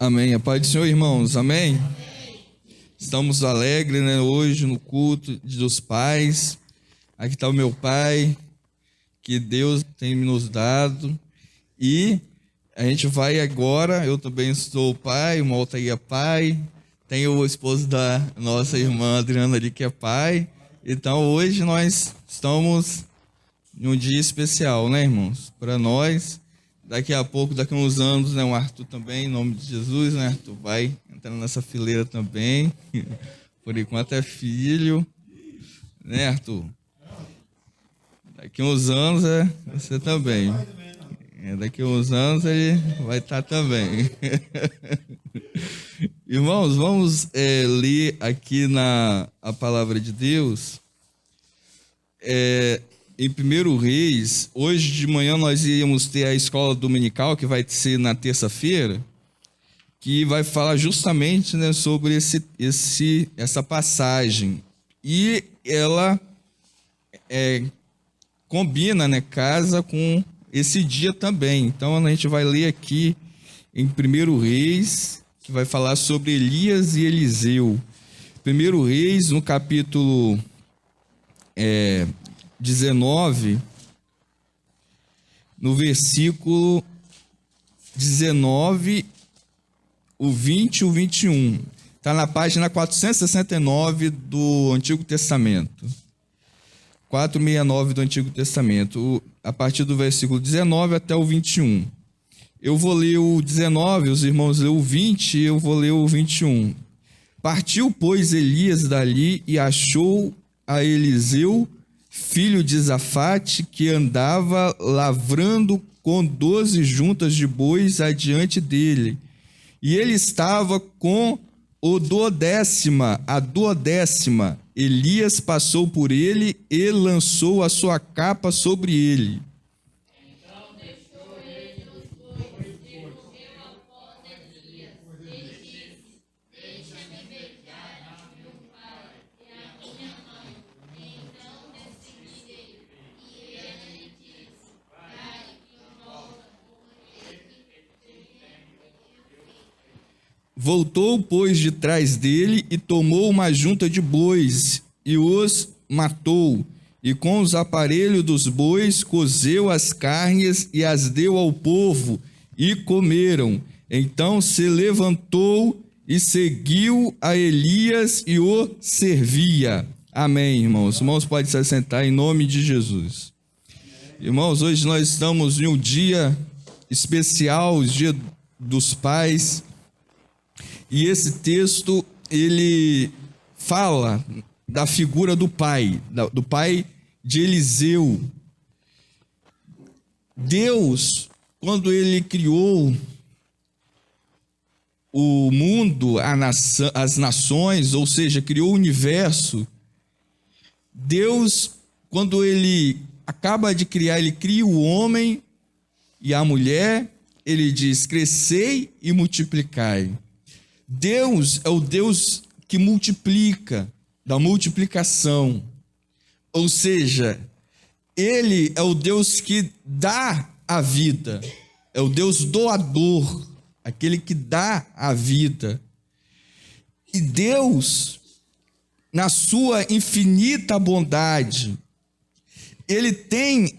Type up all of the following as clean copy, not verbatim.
Amém. A paz do Senhor, irmãos. Amém. Estamos alegres, né, hoje no culto dos pais. Aqui está o meu pai, que Deus tem nos dado. E a gente vai agora, eu também sou pai, o Malta aí é pai. Tenho o esposo da nossa irmã Adriana ali, que é pai. Então hoje nós estamos em um dia especial, né, irmãos? Para nós. Daqui a pouco, daqui a uns anos, né, o Arthur também, em nome de Jesus, né, Arthur vai entrar nessa fileira também. Por enquanto é filho, né, Arthur? Daqui a uns anos é você também. Daqui a uns anos ele vai estar também. Irmãos, vamos ler aqui a palavra de Deus. Em 1 Reis, hoje de manhã nós íamos ter a escola dominical, que vai ser na terça-feira, que vai falar justamente, né, sobre essa passagem. E ela combina, né, casa com esse dia também. Então a gente vai ler aqui em 1 Reis, que vai falar sobre Elias e Eliseu. 1 Reis, no capítulo 19, no versículo 19, o 20 e o 21. Está na página 469 do Antigo Testamento. 469 do Antigo Testamento, a partir do versículo 19 até o 21. Eu vou ler o 19, os irmãos lêem o 20 e eu vou ler o 21. Partiu, pois, Elias dali e achou a Eliseu, filho de Zafate, que andava lavrando com 12 juntas de bois adiante dele. E ele estava com a duodécima. Elias passou por ele e lançou a sua capa sobre ele. Então deixou ele os bois e morreu após Elias. Ele disse: deixa-me beijar a meu pai e a minha mãe. Então desci-lhe. E ela lhe disse: vai e volta, Voltou, pois, de trás dele e tomou uma junta de bois e os matou. E com os aparelhos dos bois cozeu as carnes e as deu ao povo e comeram. Então se levantou e seguiu a Elias e o servia. Amém, irmãos. Irmãos, pode se assentar em nome de Jesus. Irmãos, hoje nós estamos em um dia especial, o Dia dos Pais. E esse texto, ele fala da figura do pai de Eliseu. Deus, quando ele criou o mundo, as nações, ou seja, criou o universo, Deus, quando ele acaba de criar, ele cria o homem e a mulher, ele diz: crescei e multiplicai. Deus é o Deus que multiplica, da multiplicação. Ou seja, Ele é o Deus que dá a vida, é o Deus doador, aquele que dá a vida. E Deus, na sua infinita bondade, Ele tem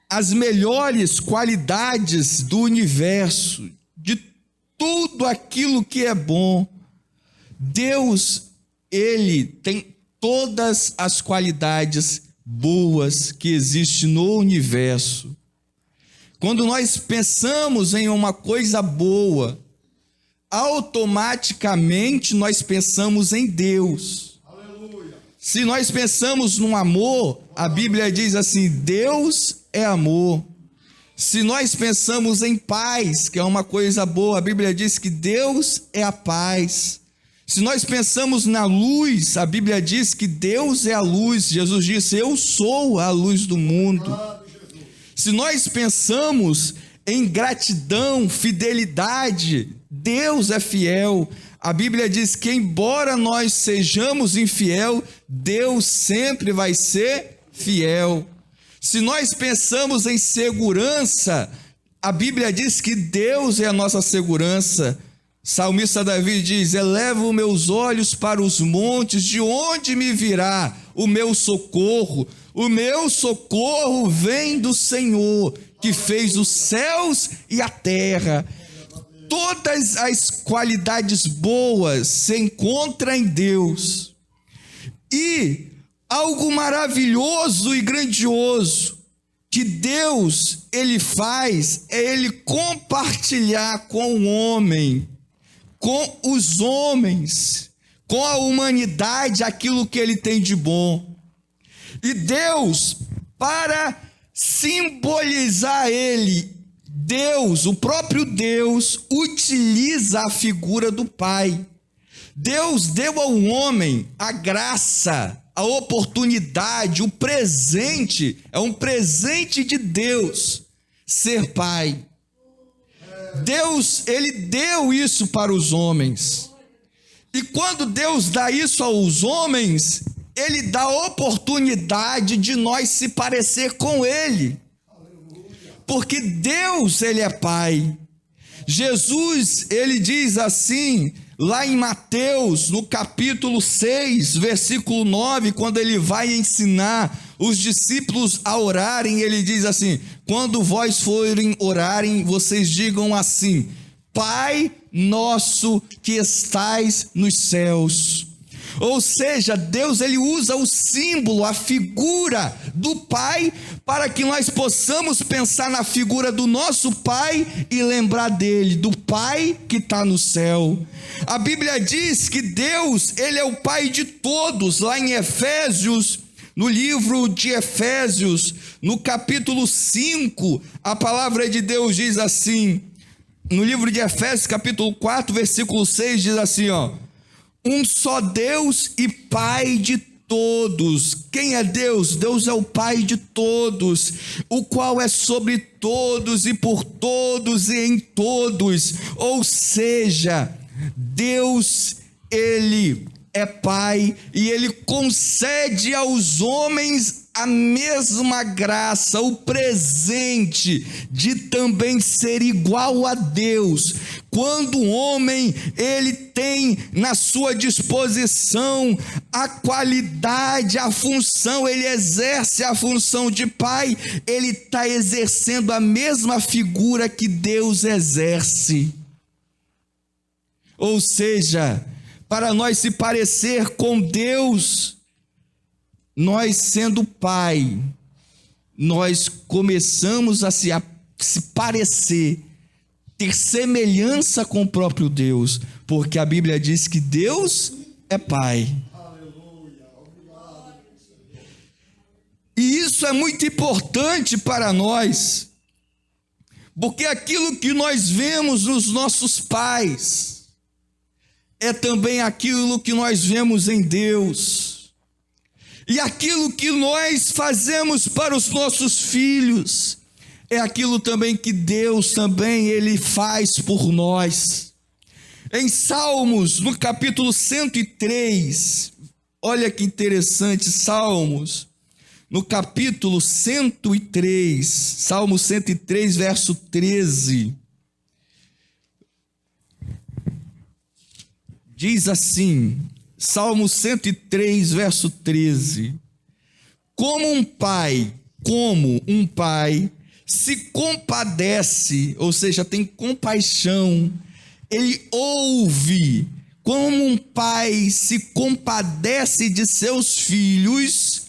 as melhores qualidades do universo, de tudo aquilo que é bom. Deus, ele tem todas as qualidades boas que existem no universo. Quando nós pensamos em uma coisa boa, automaticamente nós pensamos em Deus. Aleluia. Se nós pensamos no amor, a Bíblia diz assim: Deus é amor. Se nós pensamos em paz, que é uma coisa boa, a Bíblia diz que Deus é a paz. Se nós pensamos na luz, a Bíblia diz que Deus é a luz. Jesus disse: eu sou a luz do mundo. Se nós pensamos em gratidão, fidelidade, Deus é fiel. A Bíblia diz que embora nós sejamos infiel, Deus sempre vai ser fiel. Se nós pensamos em segurança, a Bíblia diz que Deus é a nossa segurança. Salmista Davi diz: elevo meus olhos para os montes, de onde me virá o meu socorro? O meu socorro vem do Senhor, que fez os céus e a terra. Todas as qualidades boas se encontram em Deus. E algo maravilhoso e grandioso que Deus ele faz é ele compartilhar com o homem, com os homens, com a humanidade, aquilo que ele tem de bom. E Deus, para simbolizar ele, Deus, o próprio Deus, utiliza a figura do Pai. Deus deu ao homem a graça, a oportunidade, o presente, é um presente de Deus, ser pai. Deus, ele deu isso para os homens. E quando Deus dá isso aos homens, ele dá a oportunidade de nós se parecer com ele. Porque Deus, ele é pai. Jesus, ele diz assim, lá em Mateus, no capítulo 6, versículo 9, quando ele vai ensinar os discípulos a orarem, ele diz assim: quando vós forem orarem, vocês digam assim: Pai nosso que estais nos céus. Ou seja, Deus ele usa o símbolo, a figura do Pai, para que nós possamos pensar na figura do nosso Pai e lembrar dele, do Pai que está no céu. A Bíblia diz que Deus, ele é o Pai de todos. Lá em Efésios, no livro de Efésios, no capítulo 5, a palavra de Deus diz assim, no livro de Efésios, capítulo 4, versículo 6, diz assim, um só Deus e Pai de todos. Quem é Deus? Deus é o Pai de todos, o qual é sobre todos e por todos e em todos. Ou seja, Deus, ele é Pai e ele concede aos homens a mesma graça, o presente de também ser igual a Deus. Quando o homem, ele tem na sua disposição a qualidade, a função, ele exerce a função de pai, ele está exercendo a mesma figura que Deus exerce. Ou seja, para nós se parecer com Deus, nós sendo pai, nós começamos a se parecer, ter semelhança com o próprio Deus, porque a Bíblia diz que Deus é pai. E isso é muito importante para nós, porque aquilo que nós vemos nos nossos pais é também aquilo que nós vemos em Deus. E aquilo que nós fazemos para os nossos filhos é aquilo também que Deus também ele faz por nós. Em Salmos, no capítulo 103, olha que interessante, Salmos, no capítulo 103, Salmo 103, verso 13, diz assim, Salmo 103, verso 13, como um pai se compadece, ou seja, tem compaixão, ele ouve, como um pai se compadece de seus filhos,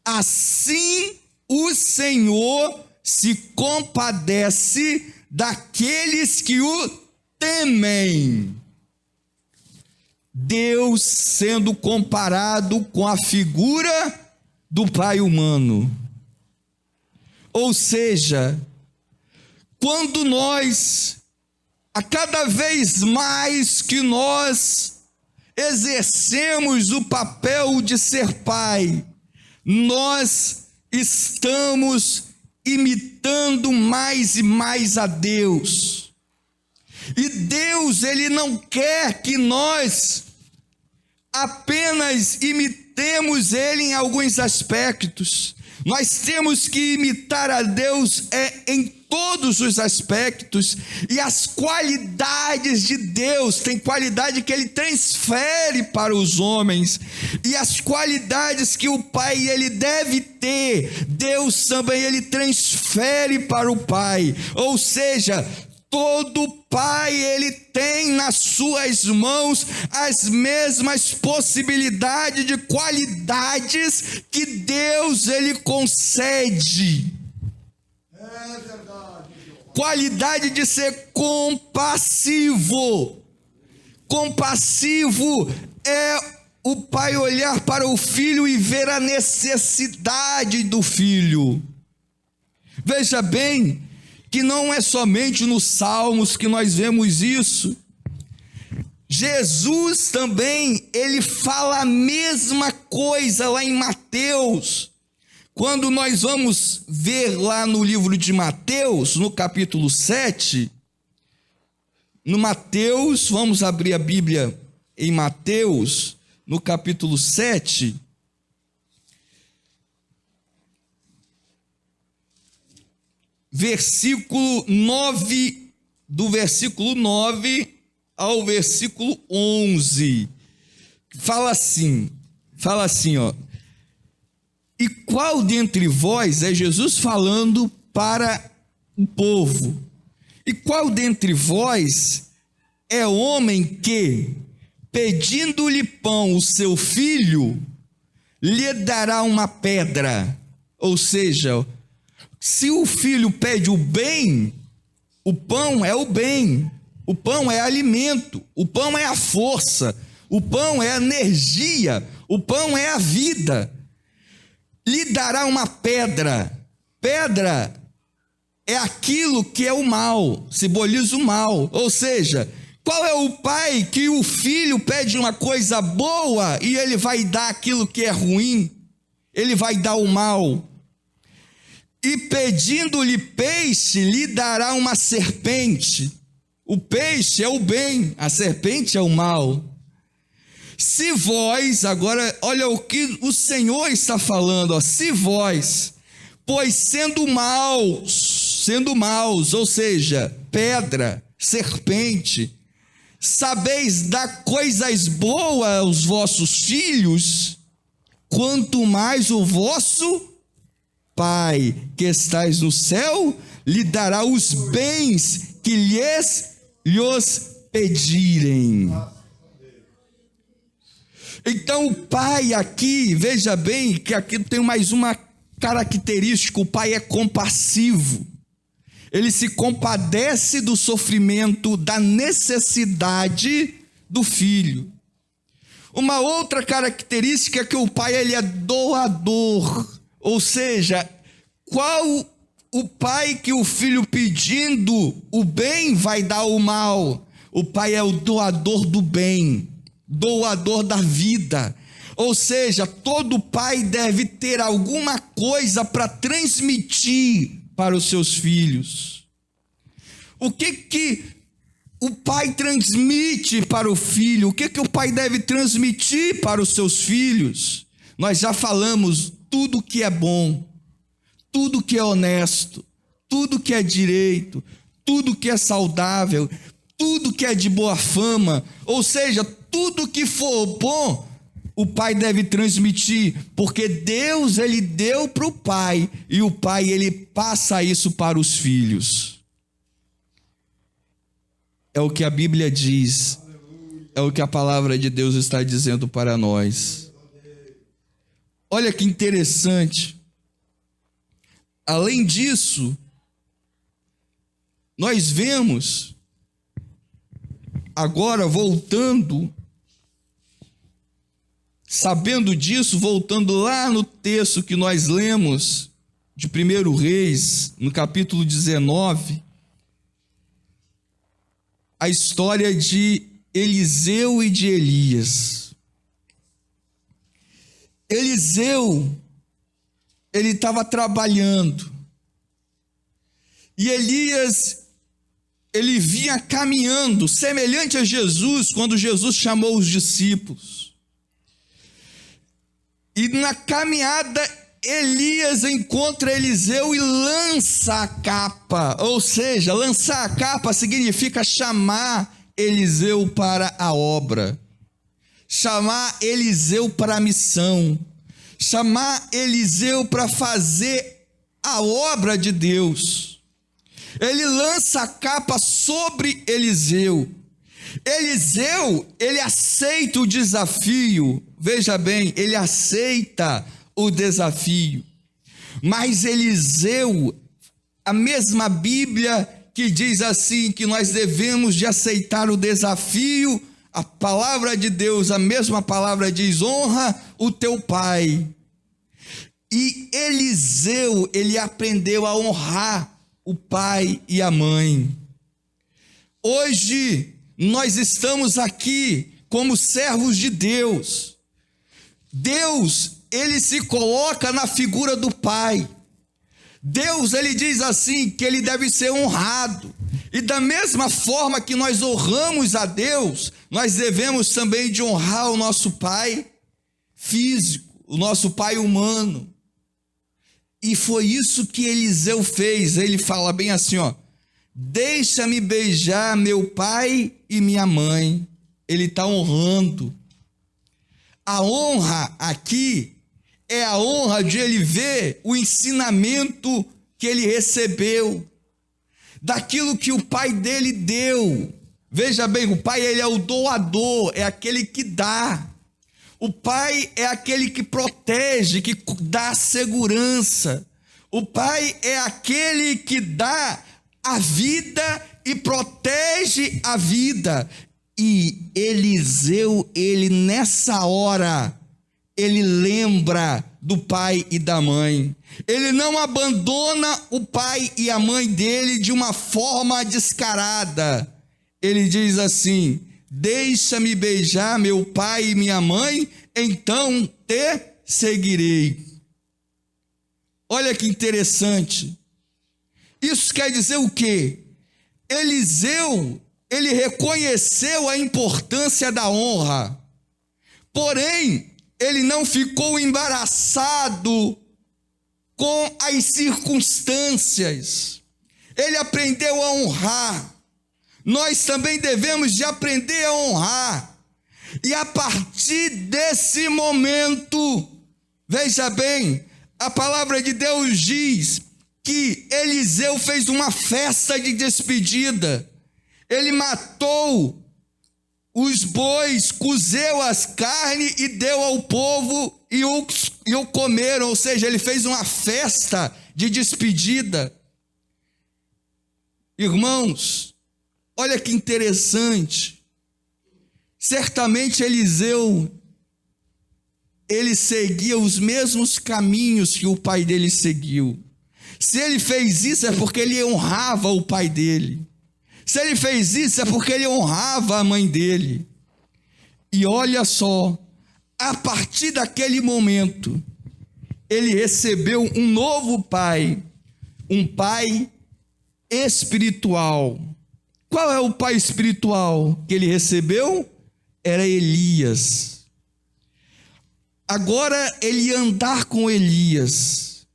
assim o Senhor se compadece daqueles que o temem. Deus sendo comparado com a figura do pai humano. Ou seja, quando nós, a cada vez mais que nós exercemos o papel de ser pai, nós estamos imitando mais e mais a Deus. E Deus, ele não quer que nós apenas imitemos ele em alguns aspectos. Nós temos que imitar a Deus em todos os aspectos e as qualidades de Deus. Tem qualidade que ele transfere para os homens, e as qualidades que o Pai ele deve ter, Deus também ele transfere para o Pai. Ou seja, todo pai ele tem nas suas mãos as mesmas possibilidades de qualidades que Deus ele concede. É verdade. Qualidade de ser compassivo. Compassivo é o pai olhar para o filho e ver a necessidade do filho. Veja bem que não é somente nos Salmos que nós vemos isso. Jesus também, ele fala a mesma coisa lá em Mateus. Quando nós vamos ver lá no livro de Mateus, no capítulo 7, no Mateus, vamos abrir a Bíblia em Mateus, no capítulo 7, versículo 9, do versículo 9 ao versículo 11, fala assim, ó: e qual dentre vós, é Jesus falando para o povo, e qual dentre vós é homem que, pedindo-lhe pão o seu filho, lhe dará uma pedra? Ou seja, se o filho pede o bem, o pão é o bem, o pão é alimento, o pão é a força, o pão é a energia, o pão é a vida. Lhe dará uma pedra. Pedra é aquilo que é o mal, simboliza o mal. Ou seja, qual é o pai que o filho pede uma coisa boa e ele vai dar aquilo que é ruim? Ele vai dar o mal. E pedindo-lhe peixe, lhe dará uma serpente. O peixe é o bem, a serpente é o mal. Se vós, agora olha o que o Senhor está falando, ó, se vós, pois sendo maus, ou seja, pedra, serpente, sabeis dar coisas boas aos vossos filhos, quanto mais o vosso Pai que estais no céu lhe dará os bens que lhes pedirem. Então o pai aqui, veja bem que aqui tem mais uma característica: o pai é compassivo. Ele se compadece do sofrimento, da necessidade do filho. Uma outra característica é que o pai ele é doador. Ou seja, qual o pai que o filho pedindo o bem vai dar o mal? O pai é o doador do bem, doador da vida. Ou seja, todo pai deve ter alguma coisa para transmitir para os seus filhos. O que o pai transmite para o filho? O que o pai deve transmitir para os seus filhos? Nós já falamos tudo que é bom, tudo que é honesto, tudo que é direito, tudo que é saudável, tudo que é de boa fama, ou seja, tudo que for bom, o pai deve transmitir, porque Deus ele deu para o pai, e o pai ele passa isso para os filhos. É o que a Bíblia diz, é o que a palavra de Deus está dizendo para nós. Olha que interessante. Além disso, nós vemos, agora voltando, sabendo disso, voltando lá no texto que nós lemos, de 1 Reis, no capítulo 19, a história de Eliseu e de Elias. Eliseu, ele estava trabalhando, e Elias, ele vinha caminhando, semelhante a Jesus, quando Jesus chamou os discípulos, e na caminhada, Elias encontra Eliseu e lança a capa, ou seja, lançar a capa significa chamar Eliseu para a obra, chamar Eliseu para a missão, chamar Eliseu para fazer a obra de Deus. Ele lança a capa sobre Eliseu. Eliseu, ele aceita o desafio, veja bem, ele aceita o desafio, mas Eliseu, a mesma Bíblia que diz assim, que nós devemos de aceitar o desafio, a palavra de Deus, a mesma palavra diz, honra o teu pai, e Eliseu, ele aprendeu a honrar o pai e a mãe. Hoje, nós estamos aqui como servos de Deus. Deus, ele se coloca na figura do pai. Deus, ele diz assim, que ele deve ser honrado. E da mesma forma que nós honramos a Deus, nós devemos também de honrar o nosso pai físico, o nosso pai humano. E foi isso que Eliseu fez. Ele fala bem assim, ó: deixa-me beijar meu pai e minha mãe. Ele está honrando. A honra aqui é a honra de ele ver o ensinamento que ele recebeu, daquilo que o pai dele deu. Veja bem, o pai, ele é o doador, é aquele que dá. O pai é aquele que protege, que dá segurança. O pai é aquele que dá a vida e protege a vida. E Eliseu, ele nessa hora, ele lembra do pai e da mãe. Ele não abandona o pai e a mãe dele de uma forma descarada. Ele diz assim: deixa-me beijar meu pai e minha mãe, então te seguirei. Olha que interessante. Isso quer dizer o quê? Eliseu, ele reconheceu a importância da honra, porém, ele não ficou embaraçado com as circunstâncias. Ele aprendeu a honrar. Nós também devemos de aprender a honrar. E a partir desse momento, veja bem, a palavra de Deus diz que Eliseu fez uma festa de despedida. Ele matou os bois, cozeu as carnes e deu ao povo e o comeram. Ou seja, ele fez uma festa de despedida. Irmãos, olha que interessante. Certamente Eliseu, ele seguia os mesmos caminhos que o pai dele seguiu. Se ele fez isso é porque ele honrava o pai dele. Se ele fez isso é porque ele honrava a mãe dele. E olha só, a partir daquele momento, ele recebeu um novo pai, um pai espiritual. Qual é o pai espiritual que ele recebeu? Era Elias. Agora ele ia andar com Elias.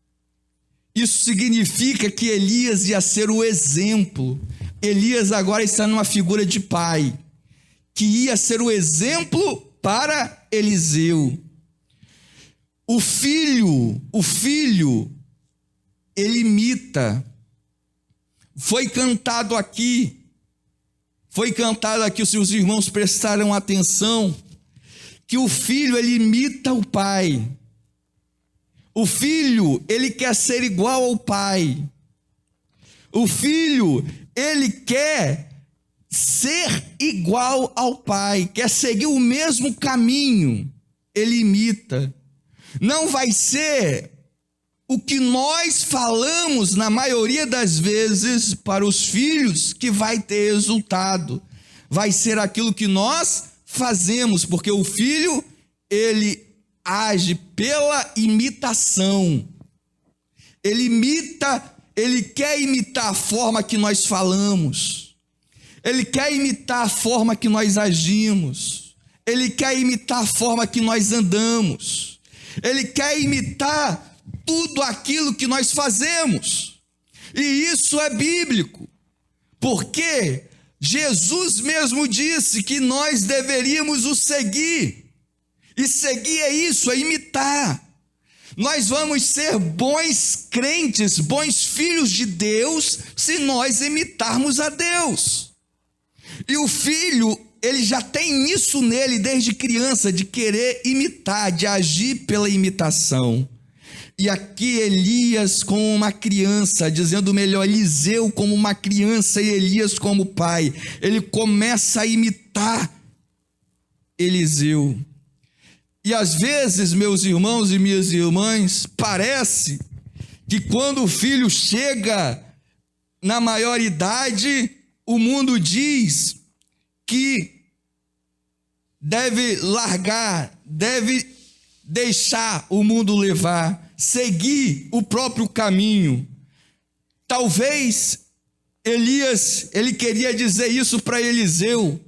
Isso significa que Elias ia ser o exemplo. Elias agora está numa figura de pai, que ia ser o exemplo para Eliseu. O filho, ele imita. Foi cantado aqui, se os irmãos prestaram atenção, que o filho, ele imita o pai. O filho, ele quer ser igual ao pai. O filho, ele quer ser igual ao pai, quer seguir o mesmo caminho, ele imita. Não vai ser o que nós falamos na maioria das vezes para os filhos que vai ter resultado. Vai ser aquilo que nós fazemos, porque o filho, ele age pela imitação. Ele imita, ele quer imitar a forma que nós falamos. Ele quer imitar a forma que nós agimos. Ele quer imitar a forma que nós andamos. Ele quer imitar tudo aquilo que nós fazemos. E isso é bíblico, porque Jesus mesmo disse que nós deveríamos o seguir. E seguir é isso, é imitar. Nós vamos ser bons crentes, bons filhos de Deus, se nós imitarmos a Deus. E o filho, ele já tem isso nele desde criança, de querer imitar, de agir pela imitação. E aqui Elias como uma criança, dizendo melhor, Eliseu como uma criança e Elias como pai. Ele começa a imitar Eliseu. E às vezes, meus irmãos e minhas irmãs, parece que quando o filho chega na maioridade, o mundo diz que deve largar, deve deixar o mundo levar, seguir o próprio caminho. Talvez Elias, ele queria dizer isso para Eliseu.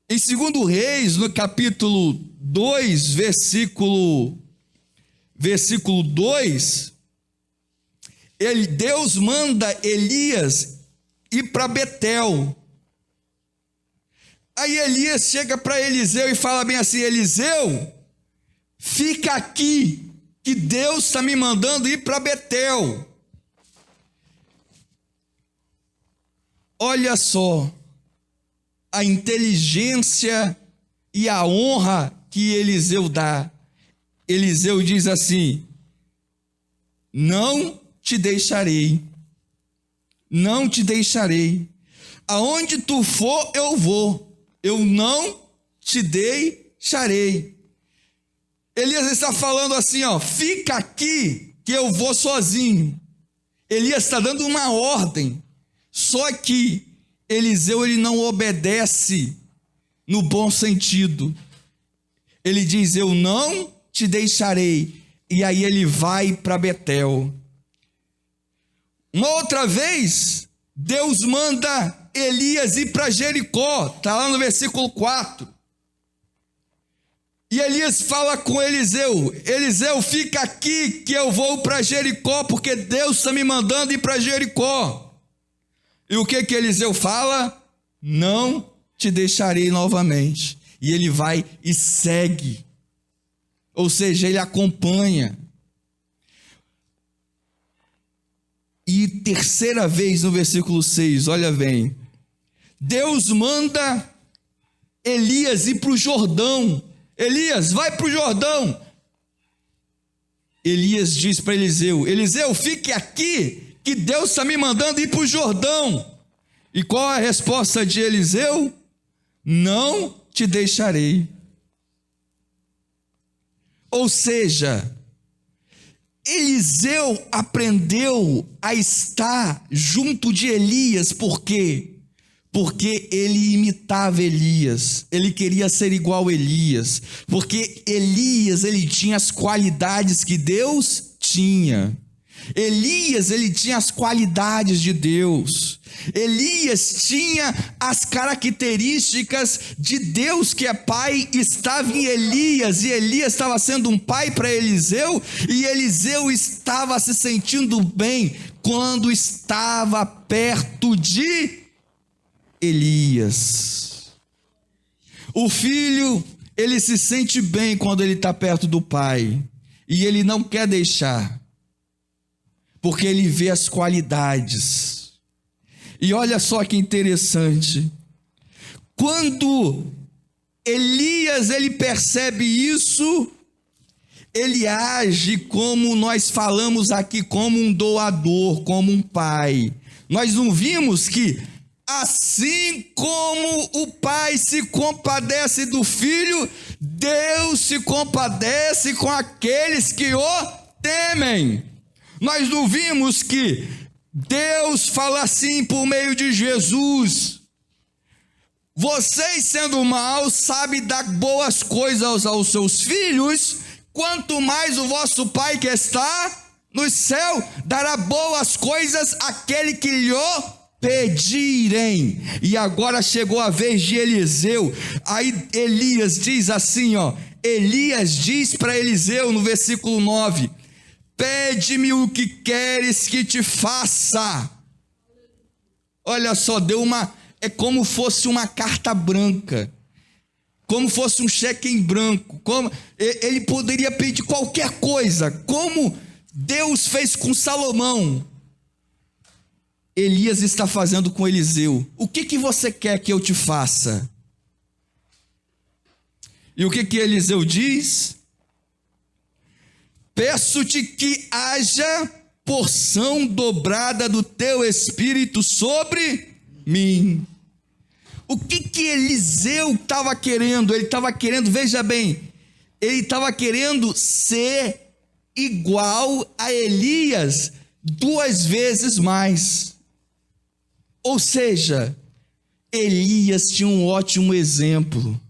Em 2 Reis, no capítulo 2, versículo 2, Deus manda Elias ir para Betel. Aí Elias chega para Eliseu e fala bem assim: Eliseu, fica aqui, que Deus está me mandando ir para Betel. Olha só a inteligência e a honra que Eliseu dá. Eliseu diz assim: não te deixarei, não te deixarei. Aonde tu for, eu vou, eu não te deixarei. Elias está falando assim, ó, fica aqui que eu vou sozinho. Elias está dando uma ordem, só que Eliseu, ele não obedece no bom sentido. Ele diz: eu não te deixarei. E aí ele vai para Betel. Uma outra vez, Deus manda Elias ir para Jericó. Está lá no versículo 4. E Elias fala com Eliseu: Eliseu, fica aqui que eu vou para Jericó, porque Deus está me mandando ir para Jericó. E o que Eliseu fala? Não te deixarei novamente. E ele vai e segue. Ou seja, ele acompanha. E terceira vez no versículo 6, olha bem. Deus manda Elias ir para o Jordão. Elias, vai para o Jordão. Elias diz para Eliseu: Eliseu, fique aqui, que Deus está me mandando ir para o Jordão. E qual é a resposta de Eliseu? Não te deixarei. Ou seja, Eliseu aprendeu a estar junto de Elias, por quê? Porque ele imitava Elias, ele queria ser igual a Elias, porque Elias, ele tinha as qualidades que Deus tinha. Elias, ele tinha as qualidades de Deus. Elias tinha as características de Deus, que é pai, estava em Elias, e Elias estava sendo um pai para Eliseu, e Eliseu estava se sentindo bem quando estava perto de Elias. O filho, ele se sente bem quando ele está perto do pai, e ele não quer deixar, porque ele vê as qualidades. E olha só que interessante, quando Elias, ele percebe isso, ele age como nós falamos aqui, como um doador, como um pai. Nós não vimos que assim como o pai se compadece do filho, Deus se compadece com aqueles que o temem. Nós não vimos que Deus fala assim por meio de Jesus: vocês sendo maus sabem dar boas coisas aos seus filhos, quanto mais o vosso Pai que está no céu dará boas coisas àquele que lhe pedirem. E agora chegou a vez de Eliseu. Aí Elias diz assim, ó, Elias diz para Eliseu no versículo 9: Pede-me o que queres que te faça. Olha só, é como fosse uma carta branca, como fosse um cheque em branco, ele poderia pedir qualquer coisa, como Deus fez com Salomão. Elias está fazendo com Eliseu. O que você quer que eu te faça? E o que Eliseu diz? Peço-te que haja porção dobrada do teu espírito sobre mim. O que Eliseu estava querendo? Ele estava querendo, veja bem, ele estava querendo ser igual a Elias 2 vezes mais. Ou seja, Elias tinha um ótimo exemplo.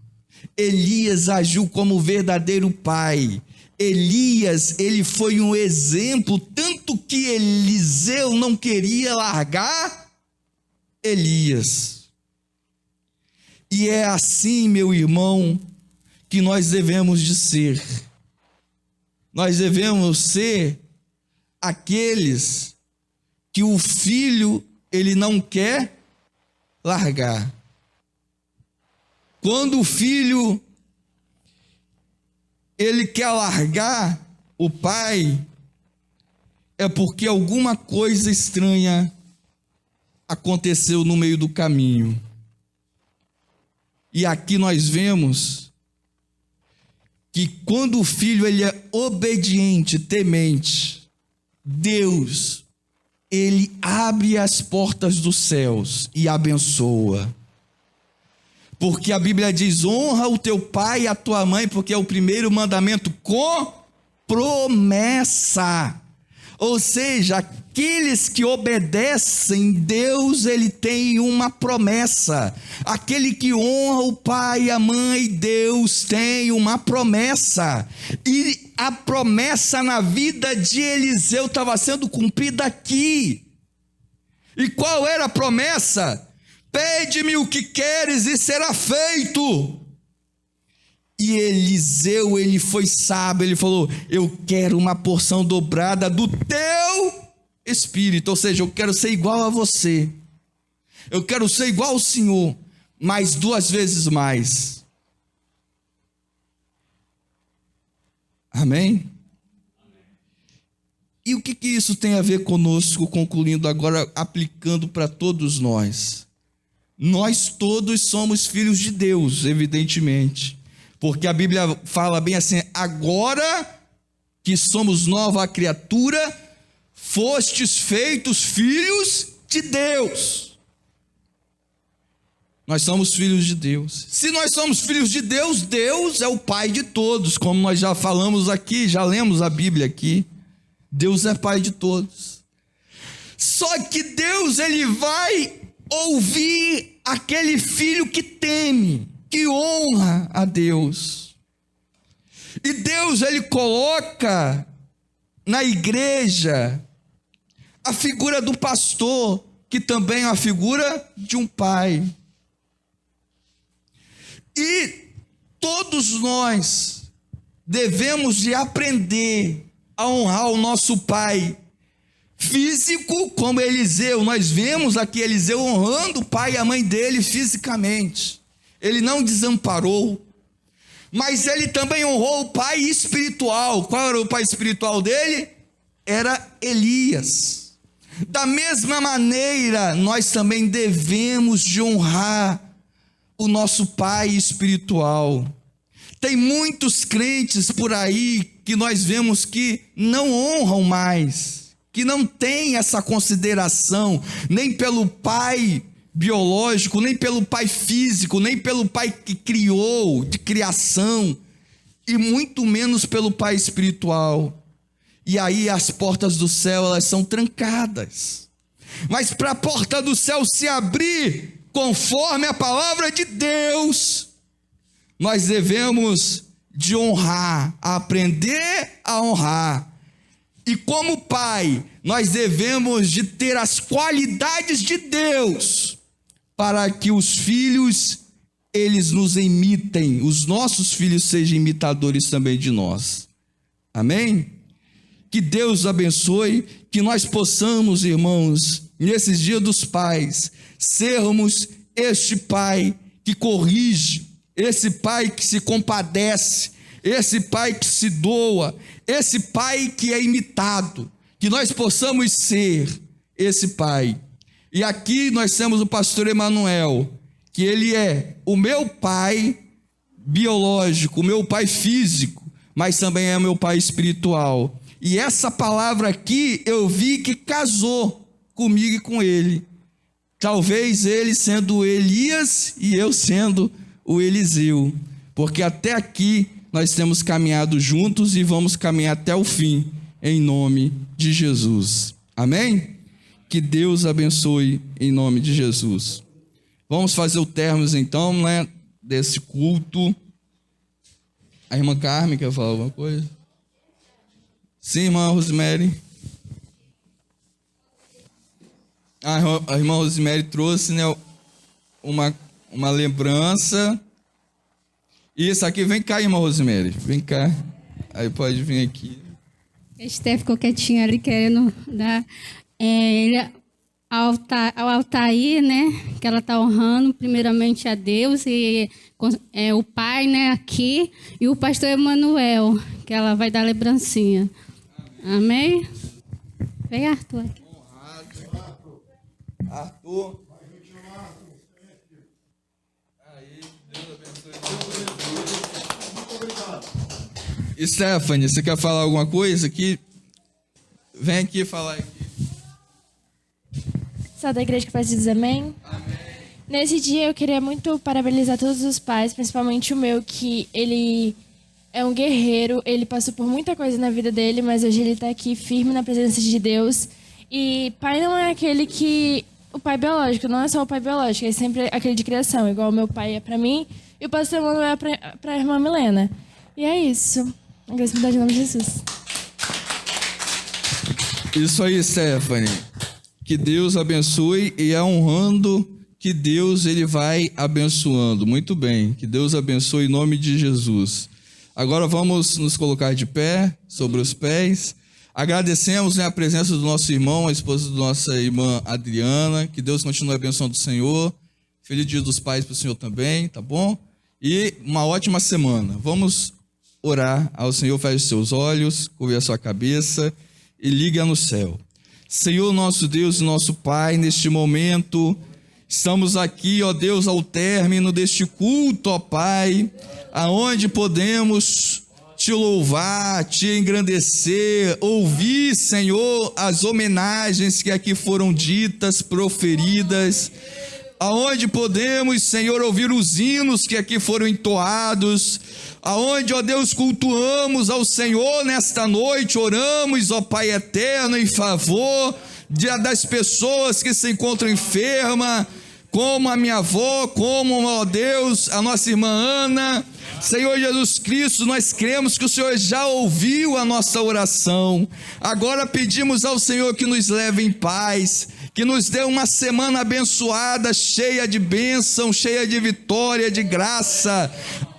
Elias agiu como verdadeiro pai. Elias, ele foi um exemplo, tanto que Eliseu não queria largar Elias. E é assim, meu irmão, que nós devemos de ser. Nós devemos ser aqueles que o filho, ele não quer largar. Quando o filho, ele quer largar o pai, é porque alguma coisa estranha aconteceu no meio do caminho. E aqui nós vemos que quando o filho ele é obediente, temente, Deus, ele abre as portas dos céus e abençoa. Porque a Bíblia diz: honra o teu pai e a tua mãe, porque é o primeiro mandamento com promessa. Ou seja, aqueles que obedecem, Deus, ele tem uma promessa. Aquele que honra o pai e a mãe, Deus tem uma promessa. E a promessa na vida de Eliseu estava sendo cumprida aqui. E qual era a promessa? Pede-me o que queres e será feito. E Eliseu, ele foi sábio, ele falou: eu quero uma porção dobrada do teu espírito, ou seja, eu quero ser igual a você, eu quero ser igual ao Senhor, mas 2 vezes mais. Amém? E o que isso tem a ver conosco, concluindo agora, aplicando para todos nós? Nós todos somos filhos de Deus, evidentemente, porque a Bíblia fala bem assim: agora que somos nova criatura, fostes feitos filhos de Deus. Nós somos filhos de Deus. Se nós somos filhos de Deus, Deus é o Pai de todos, como nós já falamos aqui, já lemos a Bíblia aqui. Deus é Pai de todos. Só que Deus, ele vai ouvir aquele filho que teme, que honra a Deus. E Deus, ele coloca na igreja a figura do pastor, que também é a figura de um pai. E todos nós devemos de aprender a honrar o nosso pai físico, como Eliseu. Nós vemos aqui Eliseu honrando o pai e a mãe dele fisicamente. Ele não desamparou, mas ele também honrou o pai espiritual. Qual era o pai espiritual dele? Era Elias. Da mesma maneira, nós também devemos de honrar o nosso pai espiritual. Tem muitos crentes por aí que nós vemos que não honram mais, que não tem essa consideração, nem pelo pai biológico, nem pelo pai físico, nem pelo pai que criou, de criação, e muito menos pelo pai espiritual. E aí as portas do céu, elas são trancadas. Mas para a porta do céu se abrir, conforme a palavra de Deus, nós devemos de honrar, aprender a honrar. E como pai, nós devemos de ter as qualidades de Deus, para que os filhos, eles nos imitem, os nossos filhos sejam imitadores também de nós. Amém? Que Deus abençoe, que nós possamos, irmãos, nesses dias dos pais, sermos este pai que corrige, esse pai que se compadece, esse pai que se doa, esse pai que é imitado, que nós possamos ser esse pai. E aqui nós temos o pastor Emanuel, que ele é o meu pai biológico, o meu pai físico, mas também é meu pai espiritual. E essa palavra aqui eu vi que casou comigo e com ele. Talvez ele sendo o Elias e eu sendo o Eliseu, porque até aqui nós temos caminhado juntos e vamos caminhar até o fim, em nome de Jesus. Amém? Que Deus abençoe em nome de Jesus. Vamos fazer o término então, né, desse culto. A irmã Carmen quer falar alguma coisa? Sim, irmã Rosemary. A irmã Rosemary trouxe, né, uma lembrança. Isso aqui, vem cá, irmã Rosemary, vem cá. Aí pode vir aqui. A Esther ficou quietinha ali querendo dar ao Altair, né, que ela está honrando primeiramente a Deus e o pai, né, aqui, e o pastor Emanuel, que ela vai dar lembrancinha. Amém? Vem, Arthur. Arthur. Aí, Deus abençoe. Muito obrigado. Stephanie, você quer falar alguma coisa aqui? Vem aqui falar aqui. Sou da igreja que faz dizer amém. Amém. Nesse dia eu queria muito parabenizar todos os pais, principalmente o meu, que ele é um guerreiro, ele passou por muita coisa na vida dele, mas hoje ele está aqui firme na presença de Deus. E pai não é aquele que... O pai biológico, não é só o pai biológico, é sempre aquele de criação, igual o meu pai é para mim e o pastor Emanuel é para a irmã Milena. E é isso. Agradeço em nome de Jesus. Isso aí, Stephanie. Que Deus abençoe e é honrando que Deus ele vai abençoando. Muito bem. Que Deus abençoe em nome de Jesus. Agora vamos nos colocar de pé, sobre os pés. Agradecemos, né, a presença do nosso irmão, a esposa da nossa irmã Adriana. Que Deus continue abençoando o Senhor. Feliz Dia dos Pais para o Senhor também, tá bom? E uma ótima semana. Vamos orar ao Senhor. Feche seus olhos, curve a sua cabeça e liga no céu. Senhor, nosso Deus e nosso Pai, neste momento, estamos aqui, ó Deus, ao término deste culto, ó Pai, aonde podemos te louvar, te engrandecer, ouvir, Senhor, as homenagens que aqui foram ditas, proferidas, aonde podemos, Senhor, ouvir os hinos que aqui foram entoados, aonde, ó Deus, cultuamos ao Senhor nesta noite, oramos, ó Pai eterno, em favor das pessoas que se encontram enfermas, como a minha avó, como, ó Deus, a nossa irmã Ana. Senhor Jesus Cristo, nós cremos que o Senhor já ouviu a nossa oração. Agora pedimos ao Senhor que nos leve em paz, que nos dê uma semana abençoada, cheia de bênção, cheia de vitória, de graça.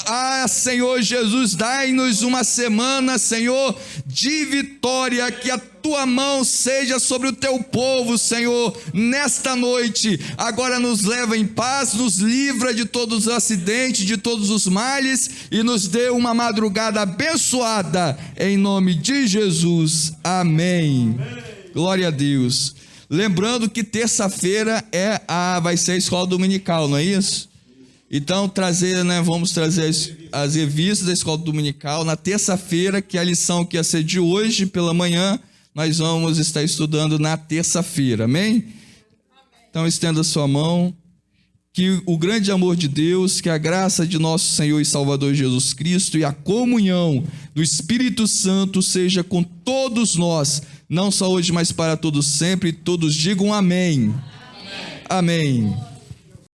Ah, Senhor Jesus, dai-nos uma semana, Senhor, de vitória, que a tua mão seja sobre o teu povo, Senhor, nesta noite. Agora nos leva em paz, nos livra de todos os acidentes, de todos os males e nos dê uma madrugada abençoada, em nome de Jesus. Amém. Glória a Deus. Lembrando que terça-feira vai ser a escola dominical, não é isso? Então, vamos trazer as revistas da escola dominical na terça-feira, que é a lição que ia ser de hoje pela manhã, nós vamos estar estudando na terça-feira, amém? Então, estenda a sua mão, que o grande amor de Deus, que a graça de nosso Senhor e Salvador Jesus Cristo e a comunhão do Espírito Santo seja com todos nós, não só hoje, mas para todos sempre, e todos digam amém. Amém. Amém.